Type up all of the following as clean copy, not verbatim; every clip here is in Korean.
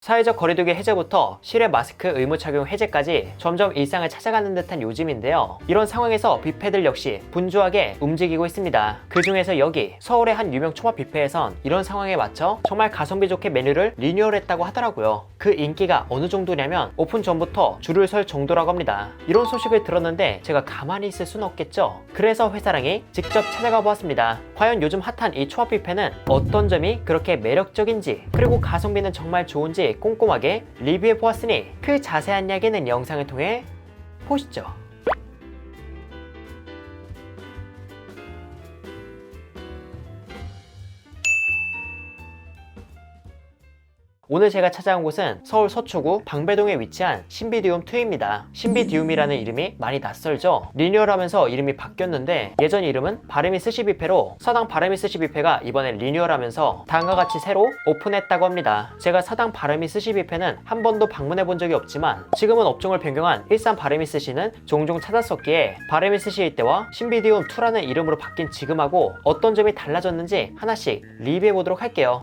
사회적 거리두기 해제부터 실외 마스크 의무 착용 해제까지 점점 일상을 찾아가는 듯한 요즘인데요. 이런 상황에서 뷔페들 역시 분주하게 움직이고 있습니다. 그 중에서 여기 서울의 한 유명 초밥 뷔페에선 이런 상황에 맞춰 정말 가성비 좋게 메뉴를 리뉴얼했다고 하더라고요. 그 인기가 어느 정도냐면 오픈 전부터 줄을 설 정도라고 합니다. 이런 소식을 들었는데 제가 가만히 있을 수는 없겠죠. 그래서 회사랑이 직접 찾아가 보았습니다. 과연 요즘 핫한 이 초밥 뷔페는 어떤 점이 그렇게 매력적인지, 그리고 가성비는 정말 좋은지 꼼꼼하게 리뷰해 보았으니 그 자세한 이야기는 영상을 통해 보시죠. 오늘 제가 찾아온 곳은 서울 서초구 방배동에 위치한 신비디움2입니다. 신비디움이라는 이름이 많이 낯설죠? 리뉴얼하면서 이름이 바뀌었는데 예전 이름은 바르미 스시 뷔페로 사당 바르미 스시 뷔페가 이번에 리뉴얼하면서 다음과 같이 새로 오픈했다고 합니다. 제가 사당 바르미 스시 뷔페는 한 번도 방문해 본 적이 없지만 지금은 업종을 변경한 일산 바르미 스시는 종종 찾았었기에 바르미 스시일 때와 신비디움2라는 이름으로 바뀐 지금하고 어떤 점이 달라졌는지 하나씩 리뷰해 보도록 할게요.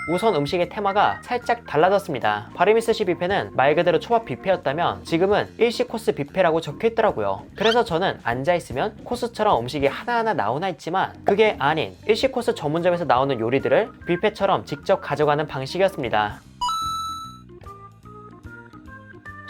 우선 음식의 테마가 살짝 달라졌습니다. 바르미 스시 뷔페는 말 그대로 초밥 뷔페였다면 지금은 일식 코스 뷔페라고 적혀있더라고요. 그래서 저는 앉아있으면 코스처럼 음식이 하나하나 나오나 했지만 그게 아닌 일식 코스 전문점에서 나오는 요리들을 뷔페처럼 직접 가져가는 방식이었습니다.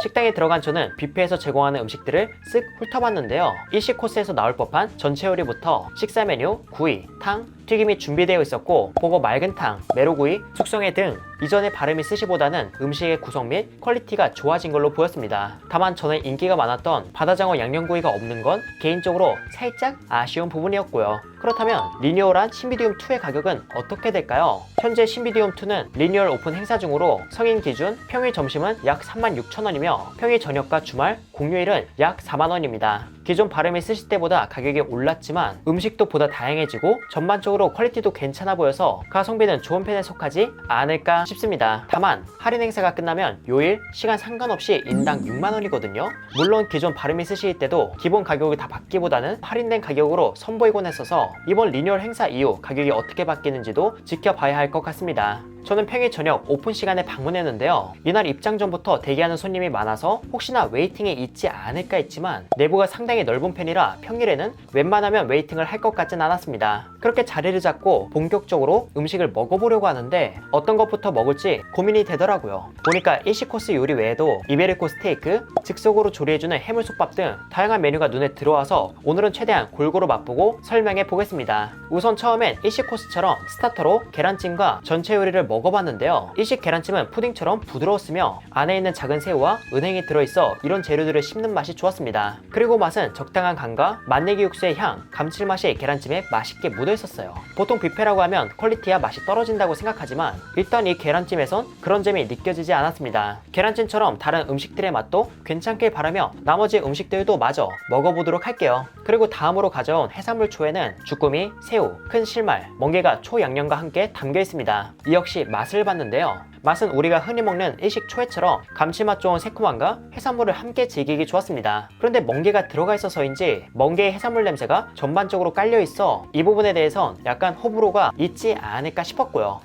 식당에 들어간 저는 뷔페에서 제공하는 음식들을 쓱 훑어봤는데요. 일식 코스에서 나올 법한 전체 요리부터 식사 메뉴, 구이, 탕, 튀김이 준비되어 있었고 보고 맑은탕, 메로구이, 숙성회 등 이전의 바르미 스시보다는 음식의 구성 및 퀄리티가 좋아진 걸로 보였습니다. 다만 저는 인기가 많았던 바다장어 양념구이가 없는 건 개인적으로 살짝 아쉬운 부분이었고요. 그렇다면 리뉴얼한 신비디움2의 가격은 어떻게 될까요? 현재 신비디움2는 리뉴얼 오픈 행사 중으로 성인 기준 평일 점심은 약 36,000원이며 평일 저녁과 주말, 공휴일은 약 4만원입니다. 기존 바르미 스시 때보다 가격이 올랐지만 음식도 보다 다양해지고 전반적으로 퀄리티도 괜찮아 보여서 가성비는 좋은 편에 속하지 않을까 싶습니다. 다만 할인 행사가 끝나면 요일, 시간 상관없이 인당 6만원이거든요. 물론 기존 바르미 스시일 때도 기본 가격이 다 받기보다는 할인된 가격으로 선보이곤 했어서 이번 리뉴얼 행사 이후 가격이 어떻게 바뀌는지도 지켜봐야 할 것 같습니다. 저는 평일 저녁 오픈 시간에 방문했는데요. 이날 입장 전부터 대기하는 손님이 많아서 혹시나 웨이팅에 있지 않을까 했지만 내부가 상당히 넓은 편이라 평일에는 웬만하면 웨이팅을 할 것 같진 않았습니다. 그렇게 자리를 잡고 본격적으로 음식을 먹어보려고 하는데 어떤 것부터 먹을지 고민이 되더라고요. 보니까 일식 코스 요리 외에도 이베리코 스테이크, 즉석으로 조리해주는 해물솥밥 등 다양한 메뉴가 눈에 들어와서 오늘은 최대한 골고루 맛보고 설명해 보겠습니다. 우선 처음엔 일식 코스처럼 스타터로 계란찜과 전체 요리를 먹어봤는데요. 일식 계란찜은 푸딩처럼 부드러웠으며 안에 있는 작은 새우와 은행이 들어있어 이런 재료들을 씹는 맛이 좋았습니다. 그리고 맛은 적당한 간과 맛내기 육수의 향, 감칠맛이 계란찜에 맛있게 묻어있었어요. 보통 뷔페라고 하면 퀄리티와 맛이 떨어진다고 생각하지만 일단 이 계란찜에선 그런 점이 느껴지지 않았습니다. 계란찜처럼 다른 음식들의 맛도 괜찮길 바라며 나머지 음식들도 마저 먹어보도록 할게요. 그리고 다음으로 가져온 해산물초에는 주꾸미, 새우, 큰 실말, 멍게가 초양념과 함께 담겨 있습니다. 이 역시 맛을 봤는데요. 맛은 우리가 흔히 먹는 일식 초회처럼 감칠맛 좋은 새콤함과 해산물을 함께 즐기기 좋았습니다. 그런데 멍게가 들어가 있어서인지 멍게의 해산물 냄새가 전반적으로 깔려 있어 이 부분에 대해선 약간 호불호가 있지 않을까 싶었고요.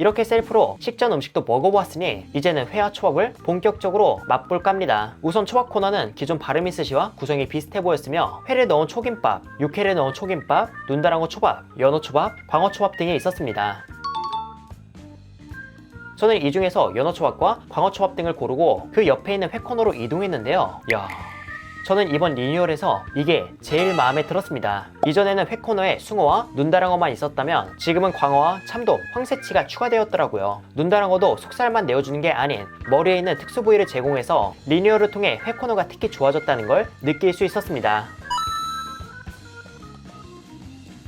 이렇게 셀프로 식전 음식도 먹어보았으니 이제는 회와 초밥을 본격적으로 맛볼까 합니다. 우선 초밥 코너는 기존 바르미 스시와 구성이 비슷해 보였으며 회를 넣은 초김밥, 육회를 넣은 초김밥, 눈다랑어 초밥, 연어 초밥, 광어 초밥 등이 있었습니다. 저는 이 중에서 연어 초밥과 광어 초밥 등을 고르고 그 옆에 있는 회 코너로 이동했는데요. 저는 이번 리뉴얼에서 이게 제일 마음에 들었습니다. 이전에는 회 코너에 숭어와 눈다랑어만 있었다면 지금은 광어와 참돔, 황새치가 추가되었더라고요. 눈다랑어도 속살만 내어주는 게 아닌 머리에 있는 특수 부위를 제공해서 리뉴얼을 통해 회 코너가 특히 좋아졌다는 걸 느낄 수 있었습니다.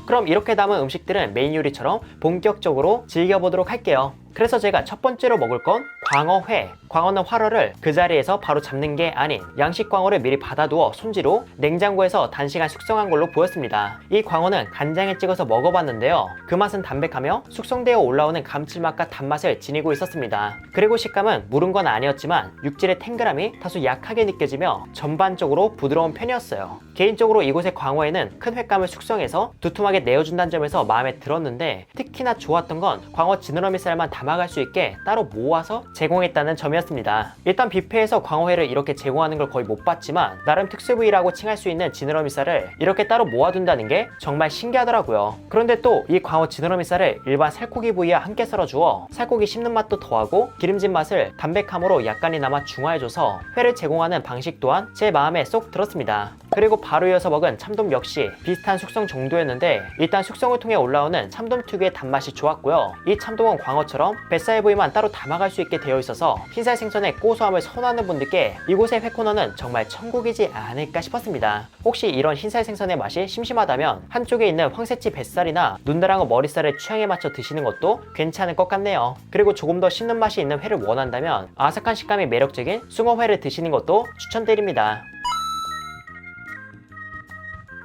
그럼 이렇게 담은 음식들은 메인 요리처럼 본격적으로 즐겨보도록 할게요. 그래서 제가 첫 번째로 먹을 건 광어회, 광어는 활어를 그 자리에서 바로 잡는 게 아닌 양식 광어를 미리 받아두어 손질후 냉장고에서 단시간 숙성한 걸로 보였습니다. 이 광어는 간장에 찍어서 먹어봤는데요. 그 맛은 담백하며 숙성되어 올라오는 감칠맛과 단맛을 지니고 있었습니다. 그리고 식감은 무른 건 아니었지만 육질의 탱글함이 다소 약하게 느껴지며 전반적으로 부드러운 편이었어요. 개인적으로 이곳의 광어에는 큰 횟감을 숙성해서 두툼하게 내어준다는 점에서 마음에 들었는데, 특히나 좋았던 건 광어 지느러미살만 담아갈 수 있게 따로 모아서 제공했다는 점이었습니다. 일단 뷔페에서 광어회를 이렇게 제공하는 걸 거의 못 봤지만 나름 특수 부위라고 칭할 수 있는 지느러미살을 이렇게 따로 모아둔다는 게 정말 신기하더라고요. 그런데 또 이 광어 지느러미살을 일반 살코기 부위와 함께 썰어주어 살코기 씹는 맛도 더하고 기름진 맛을 담백함으로 약간이나마 중화해줘서 회를 제공하는 방식 또한 제 마음에 쏙 들었습니다. 그리고 바로 이어서 먹은 참돔 역시 비슷한 숙성 정도였는데, 일단 숙성을 통해 올라오는 참돔 특유의 단맛이 좋았고요. 이 참돔은 광어처럼 뱃살 부위만 따로 담아갈 수 있게 되어 있어서 흰살 생선의 고소함을 선호하는 분들께 이곳의 회 코너는 정말 천국이지 않을까 싶었습니다. 혹시 이런 흰살 생선의 맛이 심심하다면 한쪽에 있는 황새치 뱃살이나 눈다랑어 머리살을 취향에 맞춰 드시는 것도 괜찮을 것 같네요. 그리고 조금 더 씹는 맛이 있는 회를 원한다면 아삭한 식감이 매력적인 숭어회를 드시는 것도 추천드립니다.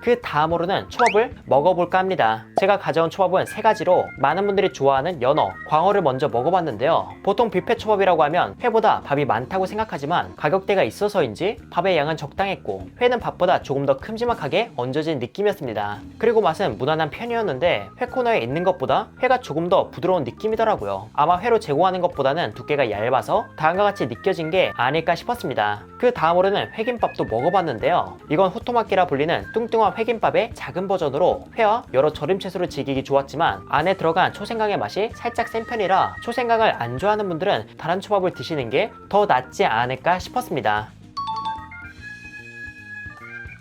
그 다음으로는 초밥을 먹어볼까 합니다. 제가 가져온 초밥은 세 가지로 많은 분들이 좋아하는 연어, 광어를 먼저 먹어봤는데요. 보통 뷔페 초밥이라고 하면 회보다 밥이 많다고 생각하지만 가격대가 있어서인지 밥의 양은 적당했고 회는 밥보다 조금 더 큼지막하게 얹어진 느낌이었습니다. 그리고 맛은 무난한 편이었는데 회 코너에 있는 것보다 회가 조금 더 부드러운 느낌이더라고요. 아마 회로 제공하는 것보다는 두께가 얇아서 다음과 같이 느껴진 게 아닐까 싶었습니다. 그 다음으로는 회김밥도 먹어봤는데요. 이건 호토마키라 불리는 뚱뚱한 회김밥의 작은 버전으로 회와 여러 절임 채소를 즐기기 좋았지만 안에 들어간 초생강의 맛이 살짝 센 편이라 초생강을 안 좋아하는 분들은 다른 초밥을 드시는 게 더 낫지 않을까 싶었습니다.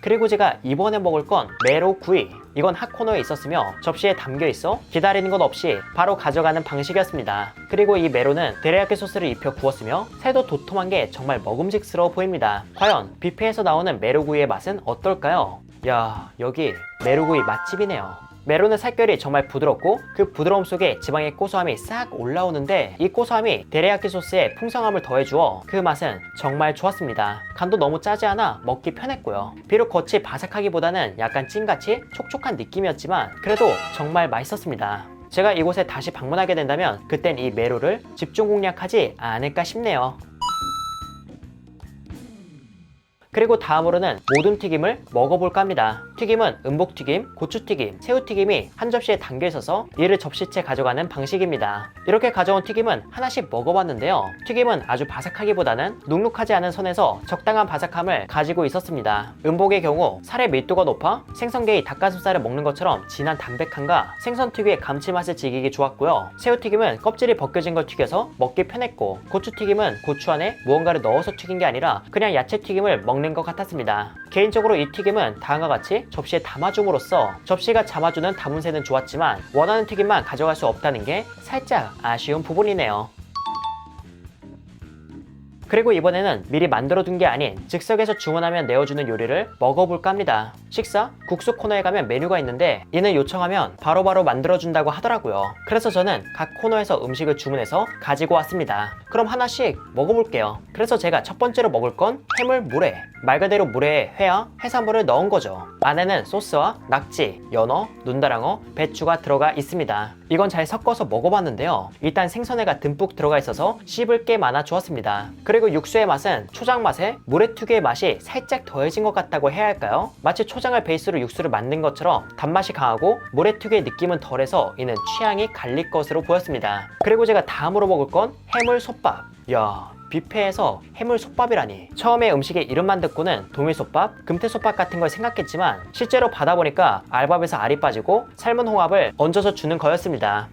그리고 제가 이번에 먹을 건 메로구이. 이건 핫코너에 있었으며 접시에 담겨 있어 기다리는 것 없이 바로 가져가는 방식이었습니다. 그리고 이 메로는 데리야끼 소스를 입혀 구웠으며 살도 도톰한 게 정말 먹음직스러워 보입니다. 과연 뷔페에서 나오는 메로구이의 맛은 어떨까요? 야, 여기 메로구이 맛집이네요. 메로는 살결이 정말 부드럽고 그 부드러움 속에 지방의 고소함이 싹 올라오는데 이 고소함이 데리야끼 소스에 풍성함을 더해주어 그 맛은 정말 좋았습니다. 간도 너무 짜지 않아 먹기 편했고요. 비록 겉이 바삭하기보다는 약간 찜같이 촉촉한 느낌이었지만 그래도 정말 맛있었습니다. 제가 이곳에 다시 방문하게 된다면 그땐 이 메로를 집중 공략하지 않을까 싶네요. 그리고 다음으로는 모둠 튀김을 먹어볼까 합니다. 튀김은 음복튀김, 고추튀김, 새우튀김이 한 접시에 담겨 있어서 이를 접시채 가져가는 방식입니다. 이렇게 가져온 튀김은 하나씩 먹어봤는데요. 튀김은 아주 바삭하기보다는 눅눅하지 않은 선에서 적당한 바삭함을 가지고 있었습니다. 음복의 경우 살의 밀도가 높아 생선게의 닭가슴살을 먹는 것처럼 진한 담백함과 생선 특유의 감칠맛을 즐기기 좋았고요. 새우튀김은 껍질이 벗겨진 걸 튀겨서 먹기 편했고, 고추튀김은 고추 안에 무언가를 넣어서 튀긴 게 아니라 그냥 야채튀김을 먹는 것 같았습니다. 개인적으로 이 튀김은 다음과 같이 접시에 담아줌으로써 접시가 잡아주는 담음새는 좋았지만 원하는 튀김만 가져갈 수 없다는 게 살짝 아쉬운 부분이네요. 그리고 이번에는 미리 만들어둔 게 아닌 즉석에서 주문하면 내어주는 요리를 먹어볼까 합니다. 식사, 국수 코너에 가면 메뉴가 있는데 이는 요청하면 바로바로 만들어준다고 하더라고요. 그래서 저는 각 코너에서 음식을 주문해서 가지고 왔습니다. 그럼 하나씩 먹어볼게요. 그래서 제가 첫 번째로 먹을 건 해물 물회. 말 그대로 물회에 회와 해산물을 넣은 거죠. 안에는 소스와 낙지, 연어, 눈다랑어, 배추가 들어가 있습니다. 이건 잘 섞어서 먹어봤는데요. 일단 생선회가 듬뿍 들어가 있어서 씹을 게 많아 좋았습니다. 그리고 육수의 맛은 초장 맛에 물회 특유의 맛이 살짝 더해진 것 같다고 해야 할까요? 마치 초장을 베이스로 육수를 만든 것처럼 단맛이 강하고 물회 특유의 느낌은 덜해서 이는 취향이 갈릴 것으로 보였습니다. 그리고 제가 다음으로 먹을 건 해물 솥밥. 이야, 뷔페에서 해물 솥밥이라니. 처음에 음식의 이름만 듣고는 도미솥밥, 금태솥밥 같은 걸 생각했지만 실제로 받아보니까 알밥에서 알이 빠지고 삶은 홍합을 얹어서 주는 거였습니다.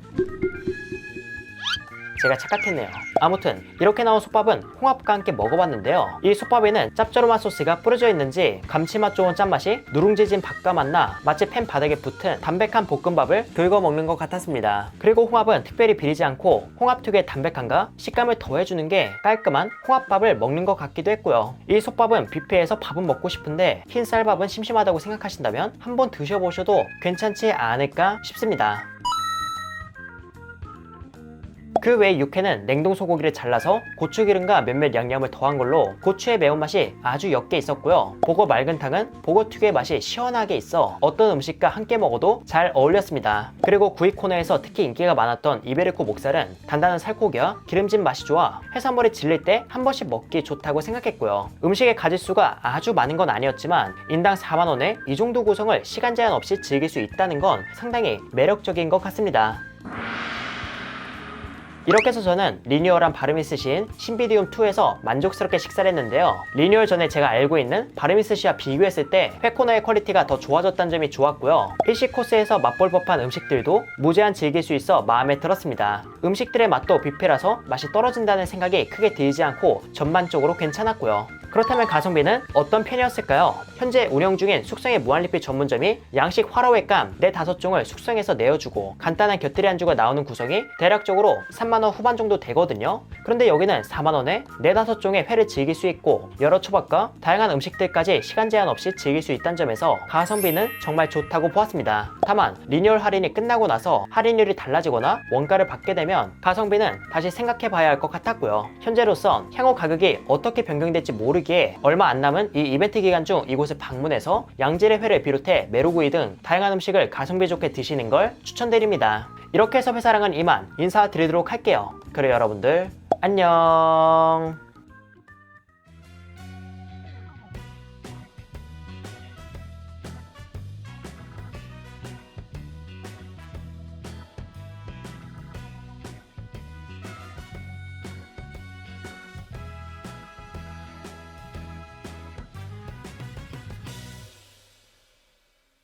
제가 착각했네요. 아무튼 이렇게 나온 솥밥은 홍합과 함께 먹어봤는데요. 이 솥밥에는 짭조름한 소스가 뿌려져 있는지 감칠맛 좋은 짠맛이 누룽지진 밥과 만나 마치 팬 바닥에 붙은 담백한 볶음밥을 긁어 먹는 것 같았습니다. 그리고 홍합은 특별히 비리지 않고 홍합 특유의 담백함과 식감을 더해주는 게 깔끔한 홍합밥을 먹는 것 같기도 했고요. 이 솥밥은 뷔페에서 밥은 먹고 싶은데 흰 쌀밥은 심심하다고 생각하신다면 한번 드셔보셔도 괜찮지 않을까 싶습니다. 그 외에 육회는 냉동 소고기를 잘라서 고추기름과 몇몇 양념을 더한 걸로 고추의 매운맛이 아주 옅게 있었고요. 보고 맑은탕은 보고 특유의 맛이 시원하게 있어 어떤 음식과 함께 먹어도 잘 어울렸습니다. 그리고 구이 코너에서 특히 인기가 많았던 이베리코 목살은 단단한 살코기와 기름진 맛이 좋아 해산물이 질릴 때 한 번씩 먹기 좋다고 생각했고요. 음식의 가짓수가 아주 많은 건 아니었지만 인당 4만원에 이 정도 구성을 시간 제한 없이 즐길 수 있다는 건 상당히 매력적인 것 같습니다. 이렇게 해서 저는 리뉴얼한 바르미스시인 신비디움2에서 만족스럽게 식사를 했는데요. 리뉴얼 전에 제가 알고 있는 바르미스시와 비교했을 때 회코너의 퀄리티가 더 좋아졌다는 점이 좋았고요. 일식 코스에서 맛볼 법한 음식들도 무제한 즐길 수 있어 마음에 들었습니다. 음식들의 맛도 뷔페라서 맛이 떨어진다는 생각이 크게 들지 않고 전반적으로 괜찮았고요. 그렇다면 가성비는 어떤 편이었을까요? 현재 운영 중인 숙성의 무한리필 전문점이 양식 화로회감 4-5종을 숙성해서 내어주고 간단한 곁들이 안주가 나오는 구성이 대략적으로 3만원 후반 정도 되거든요. 그런데 여기는 4만원에 4-5종의 회를 즐길 수 있고 여러 초밥과 다양한 음식들까지 시간 제한 없이 즐길 수 있다는 점에서 가성비는 정말 좋다고 보았습니다. 다만 리뉴얼 할인이 끝나고 나서 할인율이 달라지거나 원가를 받게 되면 가성비는 다시 생각해 봐야 할 것 같았고요. 현재로선 향후 가격이 어떻게 변경될지 모르기에 얼마 안 남은 이 이벤트 기간 중 이곳을 방문해서 양질의 회를 비롯해 메로구이 등 다양한 음식을 가성비 좋게 드시는 걸 추천드립니다. 이렇게 해서 회사랑은 이만 인사드리도록 할게요. 그럼 여러분들 안녕.